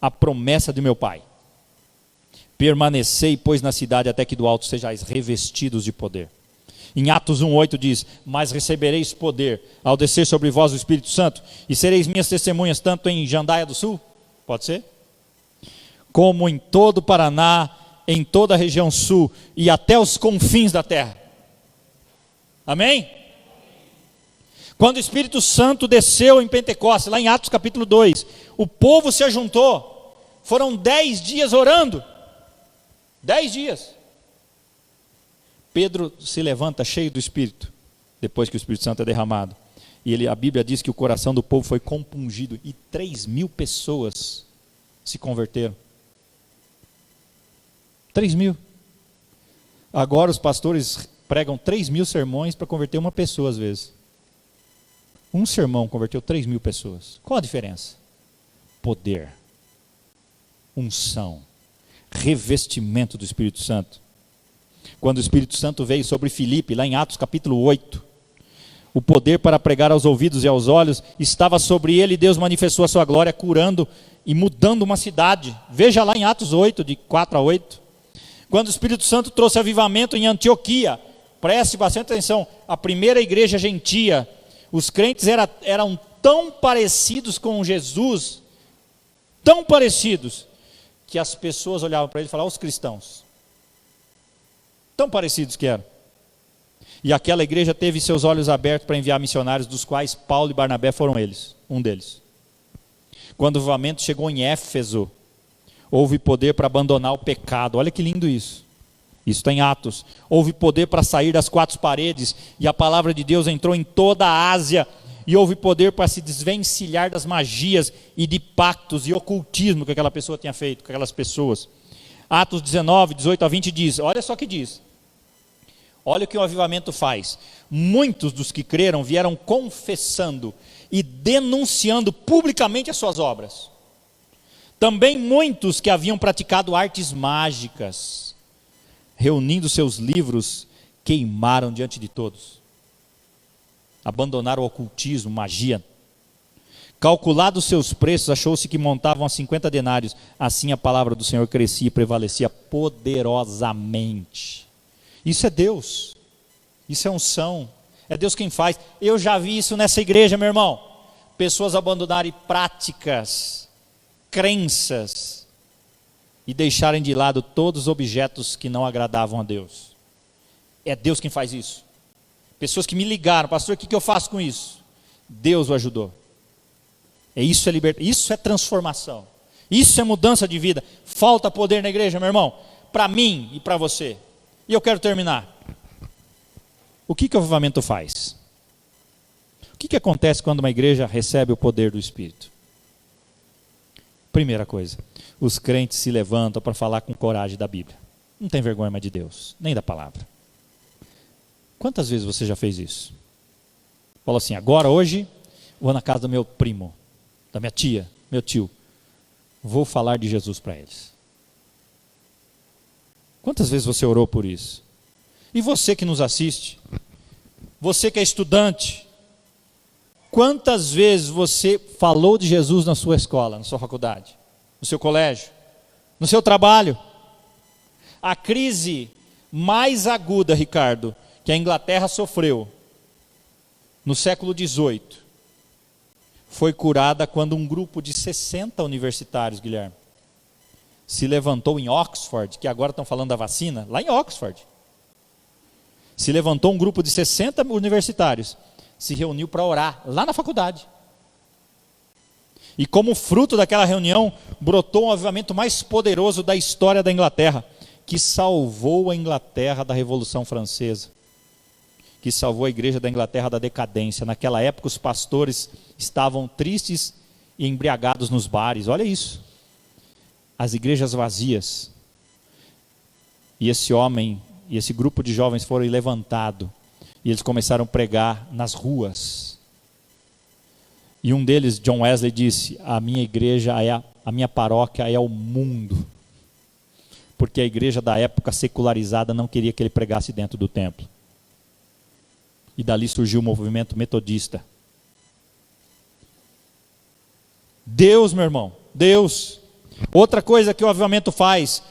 [SPEAKER 1] a promessa de meu Pai. Permanecei, pois, na cidade, até que do alto sejais revestidos de poder. Em Atos 1,8 diz: mas recebereis poder ao descer sobre vós o Espírito Santo, e sereis minhas testemunhas, tanto em Jandaia do Sul, pode ser? Como em todo o Paraná, em toda a região sul, e até os confins da terra. Amém? Quando o Espírito Santo desceu em Pentecostes, lá em Atos capítulo 2, o povo se ajuntou, foram 10 dias orando, 10 dias. Pedro se levanta cheio do Espírito, depois que o Espírito Santo é derramado, e a Bíblia diz que o coração do povo foi compungido, e 3.000 pessoas se converteram. 3.000. Agora os pastores pregam 3.000 sermões para converter uma pessoa às vezes. Um sermão converteu 3.000 pessoas. Qual a diferença? Poder, unção, revestimento do Espírito Santo. Quando o Espírito Santo veio sobre Filipe, lá em Atos capítulo 8, o poder para pregar aos ouvidos e aos olhos estava sobre ele, e Deus manifestou a sua glória, curando e mudando uma cidade. Veja lá em Atos 8, de 4 a 8. Quando o Espírito Santo trouxe avivamento em Antioquia, preste bastante atenção, a primeira igreja gentia, os crentes eram tão parecidos com Jesus, tão parecidos, que as pessoas olhavam para ele e falavam: os cristãos. Tão parecidos que eram. E aquela igreja teve seus olhos abertos para enviar missionários, dos quais Paulo e Barnabé foram eles, um deles. Quando o avivamento chegou em Éfeso, houve poder para abandonar o pecado. Olha que lindo isso. Isso está em Atos. Houve poder para sair das quatro paredes, e a palavra de Deus entrou em toda a Ásia, e houve poder para se desvencilhar das magias e de pactos e ocultismo que aquela pessoa tinha feito, com aquelas pessoas. Atos 19, 18 a 20 diz, olha só o que diz. Olha o que o avivamento faz. Muitos dos que creram vieram confessando e denunciando publicamente as suas obras. Também muitos que haviam praticado artes mágicas, reunindo seus livros, queimaram diante de todos. Abandonaram o ocultismo, magia. Calculados seus preços, achou-se que montavam a 50 denários. Assim a palavra do Senhor crescia e prevalecia poderosamente. Isso é Deus. Isso é unção. É Deus quem faz. Eu já vi isso nessa igreja, meu irmão. Pessoas abandonarem práticas, crenças e deixarem de lado todos os objetos que não agradavam a Deus. É Deus quem faz isso. Pessoas que me ligaram: pastor, o que eu faço com isso? Deus o ajudou. Isso é libertação, isso é transformação, isso é mudança de vida. Falta poder na igreja, meu irmão, para mim e para você. E eu quero terminar. O que o avivamento faz? O que acontece quando uma igreja recebe o poder do Espírito? Primeira coisa, os crentes se levantam para falar com coragem da Bíblia. Não tem vergonha mais de Deus, nem da palavra. Quantas vezes você já fez isso? Falou assim: agora, hoje, vou na casa do meu primo, da minha tia, meu tio, vou falar de Jesus para eles. Quantas vezes você orou por isso? E você que nos assiste, você que é estudante, quantas vezes você falou de Jesus na sua escola, na sua faculdade, no seu colégio, no seu trabalho? A crise mais aguda, Ricardo, que a Inglaterra sofreu no século XVIII, foi curada quando um grupo de 60 universitários, Guilherme, se levantou em Oxford, que agora estão falando da vacina, lá em Oxford. Se levantou um grupo de 60 universitários, se reuniu para orar, lá na faculdade. E como fruto daquela reunião, brotou um avivamento mais poderoso da história da Inglaterra, que salvou a Inglaterra da Revolução Francesa, que salvou a igreja da Inglaterra da decadência. Naquela época os pastores estavam tristes e embriagados nos bares, olha isso. As igrejas vazias. E esse homem e esse grupo de jovens foram levantados, e eles começaram a pregar nas ruas. E um deles, John Wesley, disse: a minha igreja, a minha paróquia é o mundo. Porque a igreja da época secularizada não queria que ele pregasse dentro do templo. E dali surgiu o movimento metodista. Deus, meu irmão, Deus. Outra coisa que o avivamento faz,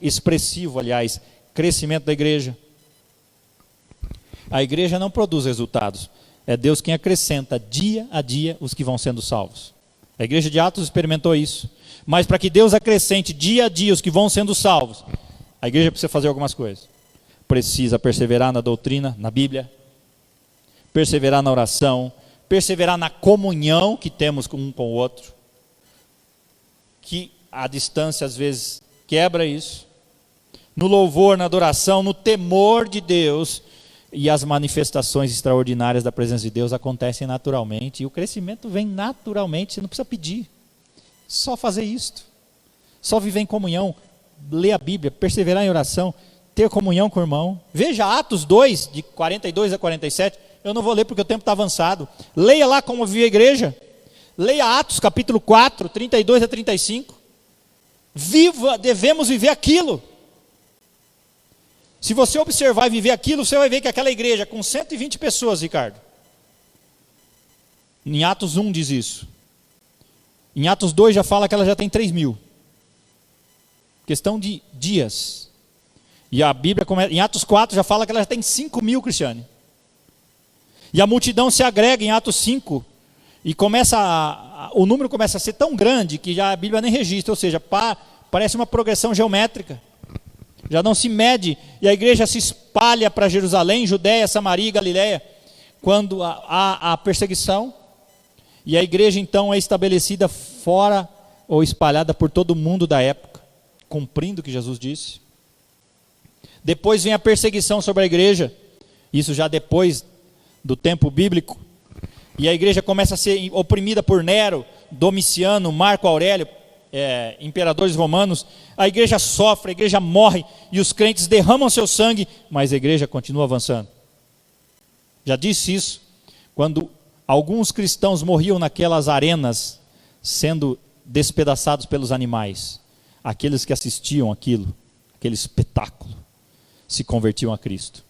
[SPEAKER 1] expressivo, aliás, crescimento da igreja. A igreja não produz resultados, é Deus quem acrescenta dia a dia os que vão sendo salvos. A igreja de Atos experimentou isso. Mas para que Deus acrescente dia a dia os que vão sendo salvos, a igreja precisa fazer algumas coisas. Precisa perseverar na doutrina, na Bíblia, perseverar na oração, perseverar na comunhão que temos um com o outro, que a distância às vezes quebra isso, no louvor, na adoração, no temor de Deus, e as manifestações extraordinárias da presença de Deus acontecem naturalmente, e o crescimento vem naturalmente, você não precisa pedir, só fazer isto, só viver em comunhão, ler a Bíblia, perseverar em oração, ter comunhão com o irmão. Veja Atos 2, de 42 a 47, eu não vou ler porque o tempo está avançado, leia lá como vive a igreja, leia Atos capítulo 4, 32 a 35, devemos viver aquilo. Se você observar e viver aquilo, você vai ver que aquela igreja com 120 pessoas, Ricardo, em Atos 1 diz isso, em Atos 2 já fala que ela já tem 3.000, questão de dias, e a Bíblia, em Atos 4 já fala que ela já tem 5.000, Cristiane, e a multidão se agrega em Atos 5, e começa o número começa a ser tão grande que já a Bíblia nem registra, ou seja, parece uma progressão geométrica. Já não se mede, e a igreja se espalha para Jerusalém, Judéia, Samaria e Galiléia, quando há a perseguição, e a igreja então é estabelecida fora ou espalhada por todo o mundo da época, cumprindo o que Jesus disse. Depois vem a perseguição sobre a igreja, isso já depois do tempo bíblico, e a igreja começa a ser oprimida por Nero, Domiciano, Marco Aurélio, imperadores romanos. A igreja sofre, a igreja morre, e os crentes derramam seu sangue, mas a igreja continua avançando. Já disse isso, quando alguns cristãos morriam naquelas arenas, sendo despedaçados pelos animais, aqueles que assistiam aquilo, aquele espetáculo, se convertiam a Cristo,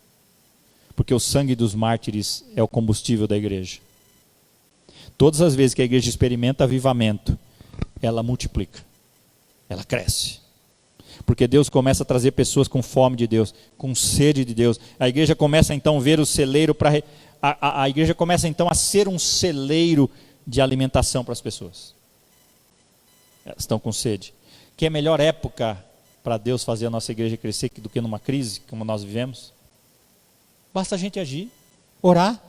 [SPEAKER 1] porque o sangue dos mártires é o combustível da igreja. Todas as vezes que a igreja experimenta avivamento, ela multiplica, ela cresce, porque Deus começa a trazer pessoas com fome de Deus, com sede de Deus. A igreja começa então a ver o celeiro a igreja começa então a ser um celeiro de alimentação para as pessoas. Elas estão com sede. Que é a melhor época para Deus fazer a nossa igreja crescer do que numa crise como nós vivemos? Basta a gente agir, orar.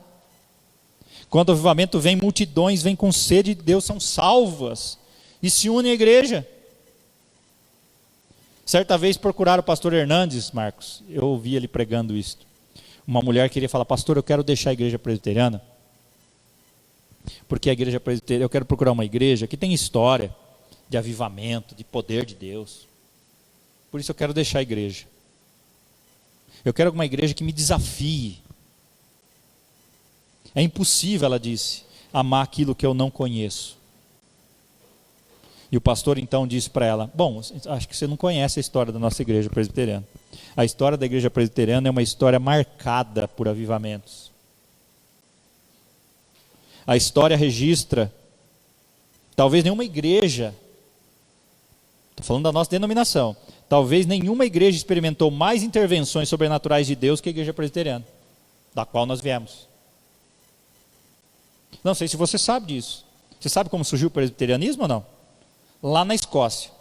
[SPEAKER 1] Quando o avivamento vem, multidões vêm com sede de Deus, são salvas e se unem à igreja. Certa vez procuraram o pastor Hernandes, Marcos, eu ouvi ele pregando isso. Uma mulher queria falar: pastor, eu quero deixar a igreja presbiteriana, porque a igreja presbiteriana, eu quero procurar uma igreja que tem história de avivamento, de poder de Deus. Por isso eu quero deixar a igreja. Eu quero uma igreja que me desafie. É impossível, ela disse, amar aquilo que eu não conheço. E o pastor então disse para ela: bom, acho que você não conhece a história da nossa igreja presbiteriana. A história da igreja presbiteriana é uma história marcada por avivamentos. A história registra, talvez nenhuma igreja, estou falando da nossa denominação, talvez nenhuma igreja experimentou mais intervenções sobrenaturais de Deus que a igreja presbiteriana, da qual nós viemos. Não sei se você sabe disso. Você sabe como surgiu o presbiterianismo ou não? Lá na Escócia,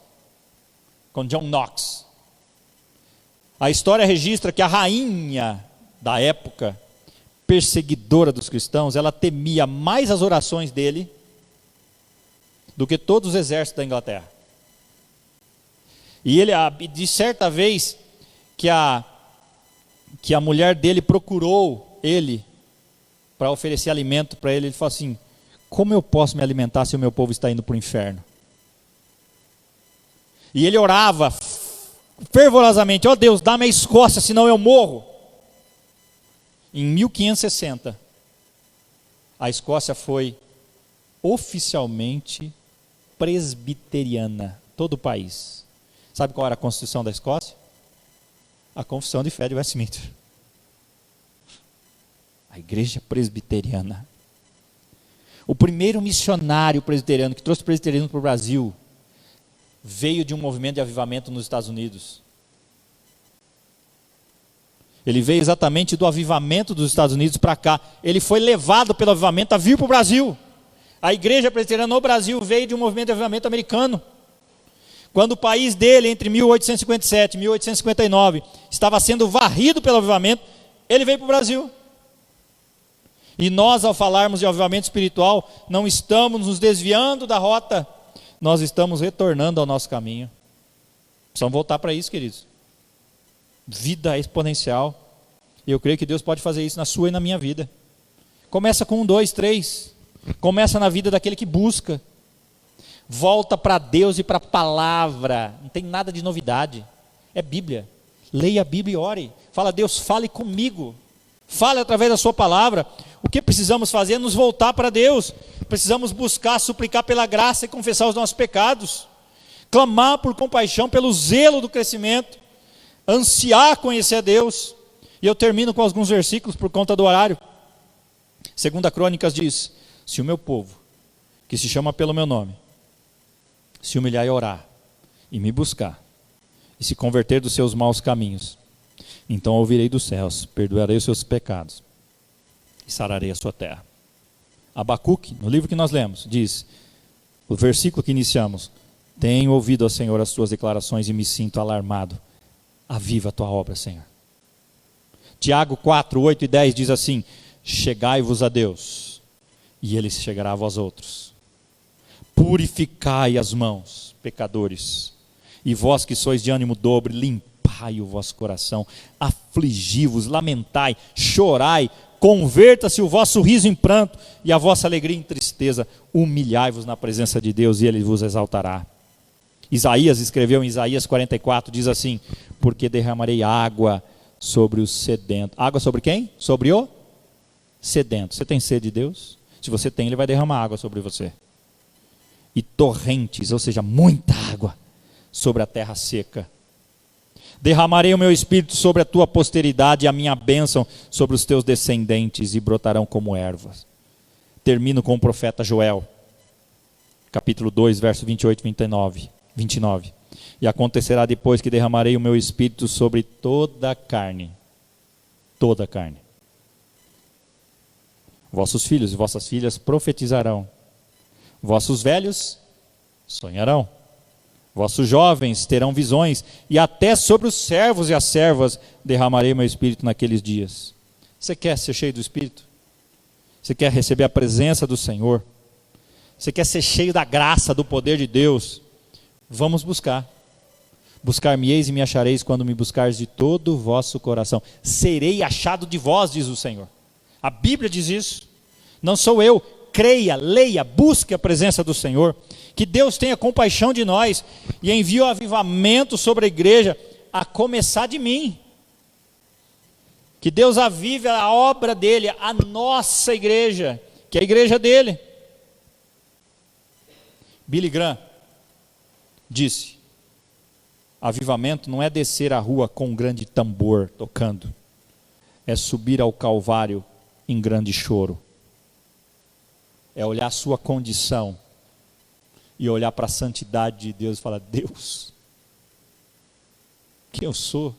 [SPEAKER 1] com John Knox. A história registra que a rainha da época, perseguidora dos cristãos, ela temia mais as orações dele do que todos os exércitos da Inglaterra. E ele disse certa vez que a mulher dele procurou ele para oferecer alimento para ele. Ele falou assim: como eu posso me alimentar se o meu povo está indo para o inferno? E ele orava fervorosamente: ó Deus, dá-me a Escócia, senão eu morro. Em 1560, a Escócia foi oficialmente presbiteriana, todo o país. Sabe qual era a Constituição da Escócia? A Confissão de Fé de Westminster. A igreja presbiteriana. O primeiro missionário presbiteriano que trouxe o presbiterianismo para o Brasil veio de um movimento de avivamento nos Estados Unidos. Ele veio exatamente do avivamento dos Estados Unidos para cá. Ele foi levado pelo avivamento a vir para o Brasil. A igreja presbiteriana no Brasil veio de um movimento de avivamento americano. Quando o país dele, entre 1857 e 1859, estava sendo varrido pelo avivamento, ele veio para o Brasil. E nós, ao falarmos de avivamento espiritual, não estamos nos desviando da rota, nós estamos retornando ao nosso caminho. Precisamos voltar para isso, queridos. Vida exponencial. E eu creio que Deus pode fazer isso na sua e na minha vida. Começa com 1, 2, 3. Começa na vida daquele que busca. Volta para Deus e para a palavra. Não tem nada de novidade. É Bíblia. Leia a Bíblia e ore. Fala: Deus, fale comigo. Fale através da sua palavra. O que precisamos fazer é nos voltar para Deus. Precisamos buscar, suplicar pela graça e confessar os nossos pecados. Clamar por compaixão, pelo zelo do crescimento. Ansiar conhecer a Deus. E eu termino com alguns versículos por conta do horário. 2 Crônicas diz: se o meu povo, que se chama pelo meu nome, se humilhar e orar, e me buscar, e se converter dos seus maus caminhos, então ouvirei dos céus, perdoarei os seus pecados, e sararei a sua terra. Abacuque, no livro que nós lemos, diz: O versículo que iniciamos: tenho ouvido, ó Senhor, as tuas declarações e me sinto alarmado. Aviva a tua obra, Senhor. Tiago 4, 8 e 10 diz assim: chegai-vos a Deus, e Ele chegará a vós outros. Purificai as mãos, pecadores, e vós que sois de ânimo dobre, limpai o vosso coração, afligi-vos, lamentai, chorai, converta-se o vosso riso em pranto, e a vossa alegria em tristeza, humilhai-vos na presença de Deus, e Ele vos exaltará. Isaías escreveu em Isaías 44, diz assim: porque derramarei água sobre o sedento. Água sobre quem? Sobre o sedento. Você tem sede de Deus? Se você tem, Ele vai derramar água sobre você. E torrentes, ou seja, muita água, sobre a terra seca. Derramarei o meu espírito sobre a tua posteridade e a minha bênção sobre os teus descendentes, e brotarão como ervas. Termino com o profeta Joel, capítulo 2, verso 28 e 29. E acontecerá depois que derramarei o meu espírito sobre toda a carne. Toda a carne. Vossos filhos e vossas filhas profetizarão. Vossos velhos sonharão. Vossos jovens terão visões, e até sobre os servos e as servas derramarei meu espírito naqueles dias. Você quer ser cheio do Espírito? Você quer receber a presença do Senhor? Você quer ser cheio da graça, do poder de Deus? Vamos buscar. Buscar-me-eis e me achareis quando me buscares de todo o vosso coração. Serei achado de vós, diz o Senhor. A Bíblia diz isso. Não sou eu. Creia, leia, busque a presença do Senhor. Que Deus tenha compaixão de nós e envie o avivamento sobre a igreja, a começar de mim. Que Deus avive a obra dele, a nossa igreja, que é a igreja dele. Billy Graham disse: avivamento não é descer a rua com um grande tambor tocando, é subir ao Calvário em grande choro. É olhar a sua condição e olhar para a santidade de Deus e falar: Deus, quem eu sou?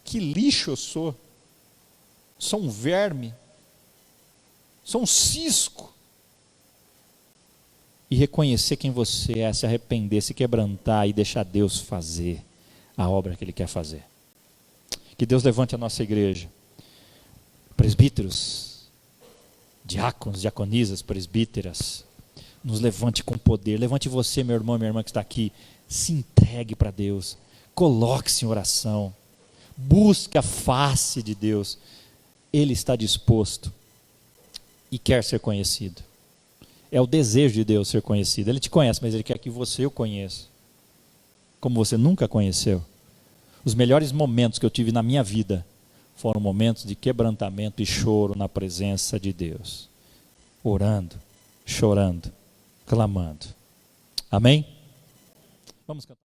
[SPEAKER 1] Que lixo eu sou? Sou um verme, sou um cisco. E reconhecer quem você é, se arrepender, se quebrantar e deixar Deus fazer a obra que Ele quer fazer. Que Deus levante a nossa igreja, presbíteros, diáconos, diaconisas, presbíteras, nos levante com poder. Levante você, meu irmão, minha irmã que está aqui, se entregue para Deus, coloque-se em oração, busque a face de Deus. Ele está disposto e quer ser conhecido. É o desejo de Deus ser conhecido. Ele te conhece, mas Ele quer que você o conheça, como você nunca conheceu. Os melhores momentos que eu tive na minha vida foram momentos de quebrantamento e choro na presença de Deus, orando, chorando, clamando. Amém? Vamos cantar.